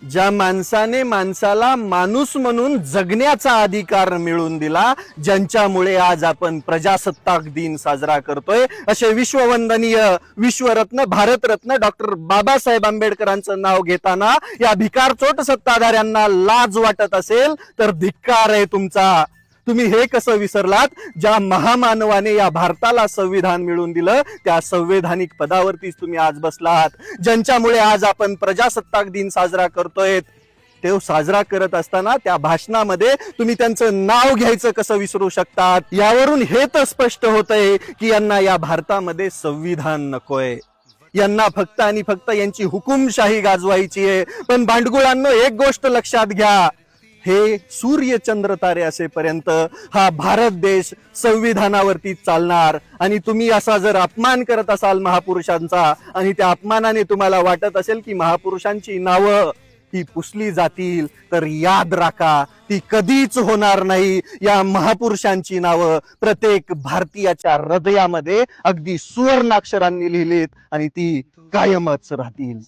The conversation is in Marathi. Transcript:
ज्या माणसाने माणसाला माणूस म्हणून जगण्याचा अधिकार मिळवून दिला, ज्यांच्यामुळे आज आपण प्रजासत्ताक दिन साजरा करतोय, असे विश्ववंदनीय विश्वरत्न भारतरत्न डॉक्टर बाबासाहेब आंबेडकरांचं नाव घेताना या भिकारचोट सत्ताधाऱ्यांना लाज वाटत असेल तर धिक्कार आहे तुमचा. तुम्ही हे कसं विसरलात? ज्या महामानवाने या भारताला संविधान मिळवून दिलं, त्या संवैधानिक पदावरतीच तुम्ही आज बसलात. ज्यांच्यामुळे आज आपण प्रजासत्ताक दिन साजरा करतोय, ते साजरा करत असताना त्या भाषणामध्ये तुम्ही त्यांचं नाव घ्यायचं कसं विसरू शकतात? यावरून हे तर स्पष्ट होतंय की यांना या भारतामध्ये संविधान नकोय. यांना फक्त आणि फक्त यांची हुकुमशाही गाजवायची आहे. पण भांडगुळांनो, एक गोष्ट लक्षात घ्या, हे सूर्य चंद्र तारे असेपर्यंत हा भारत देश संविधानावरती चालणार. आणि तुम्ही असा जर अपमान करत असाल महापुरुषांचा, आणि त्या अपमानाने तुम्हाला वाटत असेल की महापुरुषांची नावं ही पुसली जातील, तर याद राखा, ती कधीच होणार नाही. या महापुरुषांची नावं प्रत्येक भारतीयाच्या हृदयामध्ये अगदी सुवर्णाक्षरांनी लिहिलीत आणि ती कायमच राहतील.